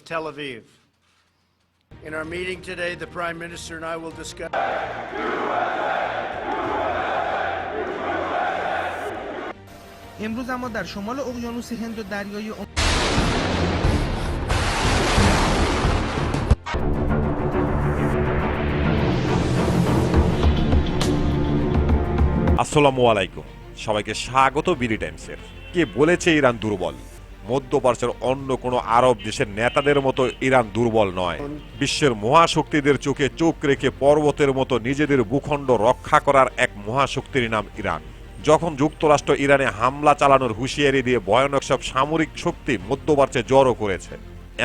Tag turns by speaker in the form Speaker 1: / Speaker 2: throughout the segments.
Speaker 1: of Tel Aviv. In our meeting today, the Prime Minister and I will discuss
Speaker 2: امروز اما در شمال اقیانوس هند و دریای
Speaker 3: আসসালামু আলাইকুম, সবাইকে স্বাগত BD টাইমসের। কে বলেছে ইরান দুর্বল? মধ্যপ্রাচ্যের অন্য কোনো আরব দেশের নেতাদের মতো ইরান দুর্বল নয়। বিশ্বের মহাশক্তিদের চোখে চোখ রেখে পর্বতের মতো নিজেদের ভূখণ্ড রক্ষা করার এক মহাশক্তির নাম ইরান। যখন যুক্তরাষ্ট্র ইরানে হামলা চালানোর হুঁশিয়ারি দিয়ে ভয়ানক সব সামরিক শক্তি মধ্যপ্রাচ্যে জড়ো করেছে,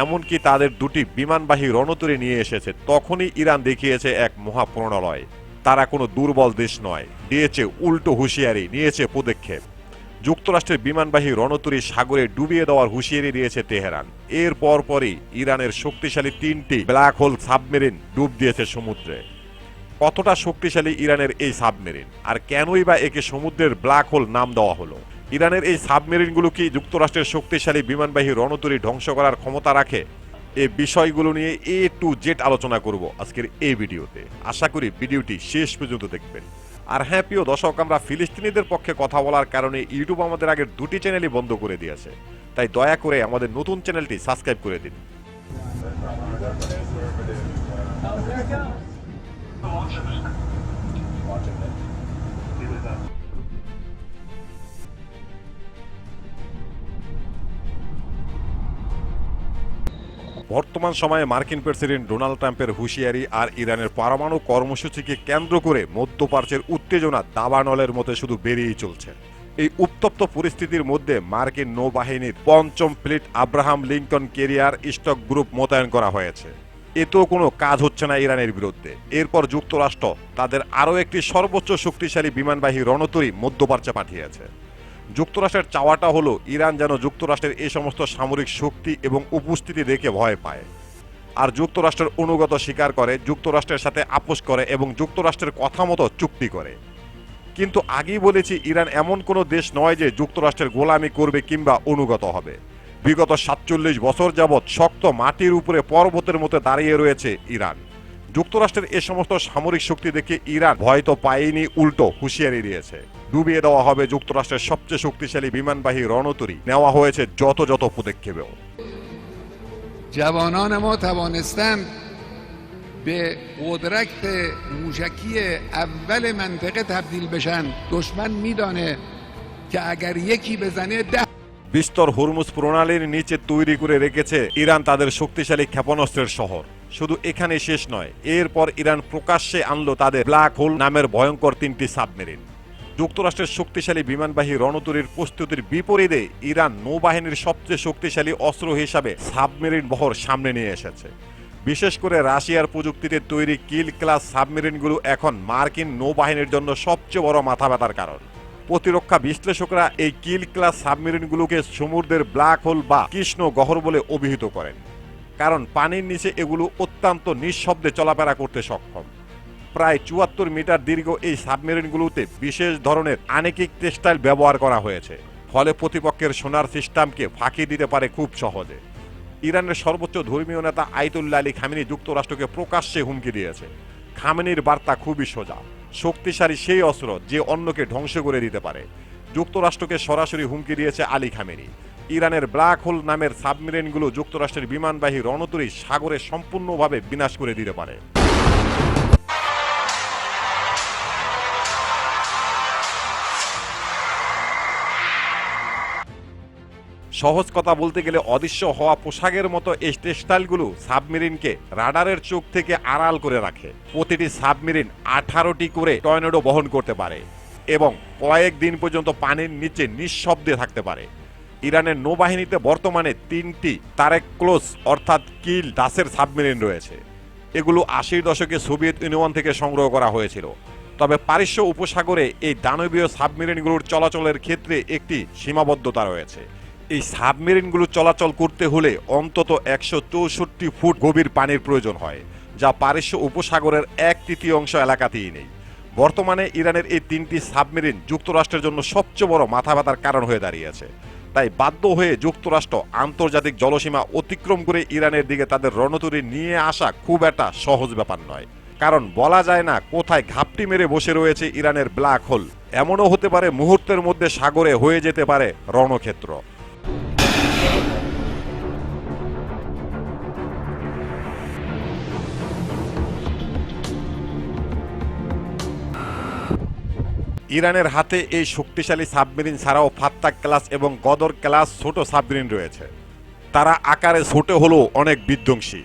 Speaker 3: এমনকি তাদের দুটি বিমানবাহী রণতরী নিয়ে এসেছে, তখনই ইরান দেখিয়েছে এক মহাপ্রণালয়। তারা কোনো দুর্বল দেশ নয়, দিয়েছে উল্টো হুঁশিয়ারি, নিয়েছে পদক্ষেপ। যুক্তরাষ্ট্রের বিমানবাহী রণতরী সাগরে ডুবিয়ে দেওয়ার হুঁশিয়ারি দিয়েছে তেহরান। এর পরপরই ইরানের শক্তিশালী 3টি ব্ল্যাক হোল সাবমেরিন ডুব দিয়েছে সমুদ্রে। কতটা শক্তিশালী ইরানের এই সাবমেরিন, আর কেনই বা একে সমুদ্রের ব্ল্যাক হোল নাম দেওয়া হলো? ইরানের এই সাবমেরিনগুলো কি যুক্তরাষ্ট্রের শক্তিশালী বিমানবাহী রণতরী ধ্বংস করার ক্ষমতা রাখে? এই বিষয়গুলো নিয়ে A to Z আলোচনা করব আজকের এই ভিডিওতে। আশা করি ভিডিওটি শেষ পর্যন্ত দেখবেন। আর হ্যাঁ প্রিয় দর্শক, আমরা ফিলিস্তিনিদের পক্ষে কথা বলার কারণে ইউটিউব আমাদের আগের দুটি চ্যানেলই বন্ধ করে দিয়েছে, তাই দয়া করে আমাদের নতুন চ্যানেলটি সাবস্ক্রাইব করে দিন। বর্তমান সময়ে মার্কিন প্রেসিডেন্ট ডোনাল্ড ট্রাম্পের হুঁশিয়ারি আর ইরানের পরমাণু কর্মসূচিকে কেন্দ্র করে মধ্যপ্রাচ্যের উত্তেজনা দাবানলের মতো শুধু বেড়েই চলছে। এই উত্তপ্ত পরিস্থিতির মধ্যে মার্কিন নৌবাহিনীর 5ম fleet Abraham Lincoln carrier strike group মোতায়েন করা হয়েছে। এতেও কোনো কাজ হচ্ছে না ইরানের বিরুদ্ধে। এরপর যুক্তরাষ্ট্র তাদের আরও একটি সর্বোচ্চ শক্তিশালী বিমানবাহী রণতরী মধ্যপ্রাচ্যে পাঠিয়েছে। যুক্তরাষ্ট্রের চাওয়াটা হলো ইরান যেন যুক্তরাষ্ট্রের এই সমস্ত সামরিক শক্তি এবং উপস্থিতি দেখে ভয় পায়, আর যুক্তরাষ্ট্রের অনুগত স্বীকার করে, যুক্তরাষ্ট্রের সাথে আপোষ করে এবং যুক্তরাষ্ট্রের কথা মতো চুক্তি করে। কিন্তু আগেই বলেছি, ইরান এমন কোনো দেশ নয় যে যুক্তরাষ্ট্রের গোলামি করবে কিংবা অনুগত হবে। বিগত 47 বছর যাবৎ শক্ত মাটির উপরে পর্বতের মতো দাঁড়িয়ে রয়েছে ইরান। যুক্তরাষ্ট্রের এ সমস্ত সামরিক শক্তি দেখে ইরান ভয় তো পায়নি, উল্টো হুঁশিয়ারি দিয়েছে। ডুবিয়ে দেওয়া হবে যুক্তরাষ্ট্রের সবচেয়ে শক্তিশালী বিমানবাহী রণতরী। নেওয়া হয়েছে যত পদক্ষেপেও।
Speaker 4: جوانان ما توانستند به قدرت موشکی اول منطقه تبدیل بشن. دشمن میدانه که اگر یکی بزنه 10
Speaker 3: বিস্তর হরমুজ প্রণালীর নিচে তৈরি করে রেখেছে ইরান তাদের শক্তিশালী ক্ষেপণাস্ত্রের শহর। শুধু এখানে শেষ নয়, এরপর ইরান প্রকাশ্যে আনলো তাদের ব্ল্যাক হোল নামের ভয়ঙ্কর 3টি সাবমেরিন। যুক্তরাষ্ট্রের শক্তিশালী বিমানবাহী রণতরীর প্রস্তুতির বিপরীতে ইরান নৌবাহিনীর সবচেয়ে শক্তিশালী অস্ত্র হিসাবে সাবমেরিন বহর সামনে নিয়ে এসেছে। বিশেষ করে রাশিয়ার প্রযুক্তিতে তৈরি কিল ক্লাস সাবমেরিনগুলো এখন মার্কিন নৌবাহিনীর জন্য সবচেয়ে বড় মাথা ব্যথার কারণ। প্রতিরক্ষা বিশ্লেষকরা এই কিল ক্লাস সাবমেরিনগুলোকে সমুদ্রের ব্ল্যাক হোল বা কৃষ্ণ গহ্বর বলে অভিহিত করেন, কারণ পানির নিচে এগুলো অত্যন্ত নিঃশব্দে চলাফেরা করতে সক্ষম। প্রায় 74 মিটার দীর্ঘ এই সাবমেরিনগুলোতে বিশেষ ধরনের আনেকিক টেক্সটাইল ব্যবহার করা হয়েছে, ফলে প্রতিপক্ষের সোনার সিস্টেমকে ফাঁকি দিতে পারে খুব সহজে। ইরানের সর্বোচ্চ ধর্মীয় নেতা আয়াতুল্লাহ আলী খামেনি যুক্তরাষ্ট্রকে প্রকাশ্যে হুমকি দিয়েছে। খামেনির বার্তা খুবই সোজা, শক্তিশালী সেই অস্ত্র যে অন্যকে ধ্বংস করে দিতে পারে। যুক্তরাষ্ট্রকে সরাসরি হুমকি দিয়েছে আলী খামেনি। ইরানের ব্ল্যাক হোল নামের সাবমেরিনগুলো যুক্তরাষ্ট্রের বিমানবাহী রণতরী সাগরে সম্পূর্ণভাবে বিনাশ করে দিতে পারে। সহজ কথা বলতে গেলে অদৃশ্য হওয়া পোশাকের মতো এই টেক্সটাইলগুলো সাবমেরিনকে রাডারের চোখ থেকে আড়াল করে রাখে। প্রতিটি সাবমেরিন 18টি করে টর্নেডো বহন করতে পারে এবং কয়েকদিন পর্যন্ত পানির নিচে নিঃশব্দে থাকতে পারে। ইরানের নৌবাহিনীতে বর্তমানে 3টি তারেক ক্লোজ অর্থাৎ কিল দাসের সাবমেরিন রয়েছে। এগুলো 80-র দশকে সোভিয়েত ইউনিয়ন থেকে সংগ্রহ করা হয়েছিল। তবে পারস্য উপসাগরে এই দানবীয় সাবমেরিনগুলোর চলাচলের ক্ষেত্রে একটি সীমাবদ্ধতা রয়েছে। এই সাবমেরিনগুলো চলাচল করতে হলে অন্তত 164 ফুট গভীর পানির প্রয়োজন হয়, যা পারস্য উপসাগরের 1/3 এলাকাতেই নেই। বর্তমানে ইরানের এই 3টি সাবমেরিন যুক্তরাষ্ট্রের জন্য সবচেয়ে বড় মাথা ব্যথার কারণ হয়ে দাঁড়িয়েছে। তাই বাধ্য হয়ে যুক্তরাষ্ট্র আন্তর্জাতিক জলসীমা অতিক্রম করে ইরানের দিকে তাদের রণতরী নিয়ে আসা খুব একটা সহজ ব্যাপার নয়। কারণ বলা যায় না কোথায় ঘাপটি মেরে বসে রয়েছে ইরানের ব্ল্যাক হোল। এমনও হতে পারে মুহূর্তের মধ্যে সাগরে হয়ে যেতে পারে রণক্ষেত্র। ইরানের হাতে এই শক্তিশালী সাবমেরিন ছাড়াও ফাত্তাক ক্লাস এবং গদর ক্লাস ছোট সাবমেরিন রয়েছে। তারা আকারে ছোট হলেও অনেক বিধ্বংসী।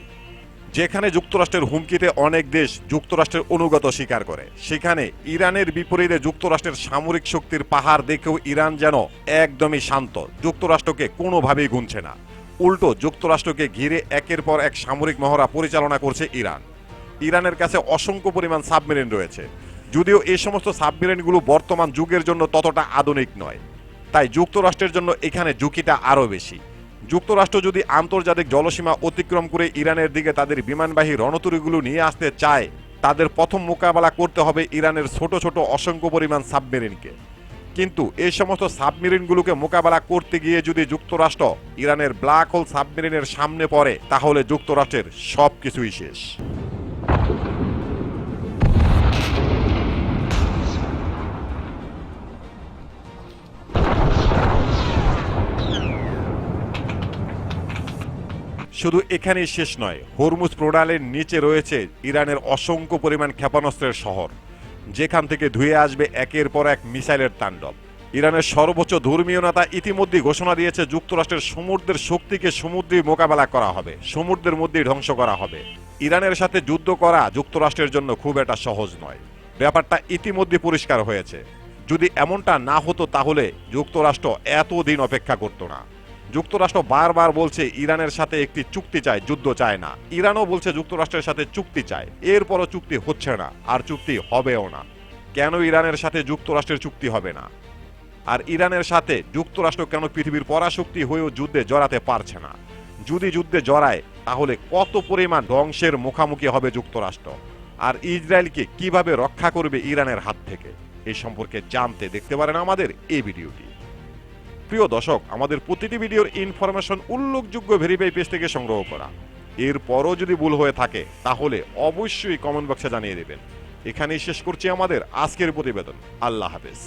Speaker 3: যেখানে যুক্তরাষ্ট্রের হুমকিতে অনেক দেশ যুক্তরাষ্ট্রের অনুগত স্বীকার করে, সেখানে ইরানের বিপরীতে যুক্তরাষ্ট্রের সামরিক শক্তির পাহাড় দেখেও ইরান যেন একদমই শান্ত, যুক্তরাষ্ট্রকে কোনোভাবেই গুনছে না। উল্টো যুক্তরাষ্ট্রকে ঘিরে একের পর এক সামরিক মহড়া পরিচালনা করছে ইরান। ইরানের কাছে অসংখ্য পরিমাণ সাবমেরিন রয়েছে, যদিও এই সমস্ত সাবমেরিনগুলো বর্তমান যুগের জন্য ততটা আধুনিক নয়। তাই যুক্তরাষ্ট্রের জন্য এখানে ঝুঁকিটা আরও বেশি। যুক্তরাষ্ট্র যদি আন্তর্জাতিক জলসীমা অতিক্রম করে ইরানের দিকে তাদের বিমানবাহী রণতরীগুলো নিয়ে আসতে চায়, তাদের প্রথম মোকাবেলা করতে হবে ইরানের ছোট ছোট অসংখ্য পরিমাণ সাবমেরিনকে। কিন্তু এই সমস্ত সাবমেরিনগুলোকে মোকাবেলা করতে গিয়ে যদি যুক্তরাষ্ট্র ইরানের ব্ল্যাক হোল সাবমেরিনের সামনে পড়ে, তাহলে যুক্তরাষ্ট্রের সব কিছুই শেষ। শুধু এখানেই শেষ নয়, হরমুজ প্রণালীর নিচে রয়েছে ইরানের অসংখ্য পরিমাণ ক্ষেপণাস্ত্রের শহর, যেখান থেকে ধুয়ে আসবে একের পর এক মিসাইলের তাণ্ডব। ইরানের সর্বোচ্চ ধর্মীয় নেতা ইতিমধ্যেই ঘোষণা দিয়েছে যুক্তরাষ্ট্রের সমুদ্রের শক্তিকে সমুদ্রেই মোকাবেলা করা হবে, সমুদ্রের মধ্যেই ধ্বংস করা হবে। ইরানের সাথে যুদ্ধ করা যুক্তরাষ্ট্রের জন্য খুব একটা সহজ নয়, ব্যাপারটা ইতিমধ্যে পরিষ্কার হয়েছে। যদি এমনটা না হতো তাহলে যুক্তরাষ্ট্র এতদিন অপেক্ষা করতো না। যুক্তরাষ্ট্র বারবার বলছে ইরানের সাথে একটি চুক্তি চায়, যুদ্ধ চায় না। ইরানও বলছে যুক্তরাষ্ট্রের সাথে চুক্তি চায়, এরপরও চুক্তি হচ্ছে না, আর চুক্তি হবেও না। কেন ইরানের সাথে যুক্তরাষ্ট্রের চুক্তি হবে না? আর ইরানের সাথে যুক্তরাষ্ট্র কেন পৃথিবীর পরাশক্তি হয়েও যুদ্ধে জড়াতে পারছে না? যদি যুদ্ধে জড়ায় তাহলে কত পরিমাণ ধ্বংসের মুখোমুখি হবে যুক্তরাষ্ট্র, আর ইসরায়েলকে কিভাবে রক্ষা করবে ইরানের হাত থেকে? এই সম্পর্কে জানতে দেখতে পারেন আমাদের এই ভিডিওটি। প্রিয় দর্শক, আমাদের প্রতিটি ভিডিওর ইনফরমেশন উল্লেখযোগ্য ভেরিফাই পেজ থেকে সংগ্রহ করা। এরপরও যদি ভুল হয়ে থাকে তাহলে অবশ্যই কমেন্ট বক্সে জানিয়ে দেবেন। এখানেই শেষ করছি আমাদের আজকের প্রতিবেদন। আল্লাহ হাফেজ।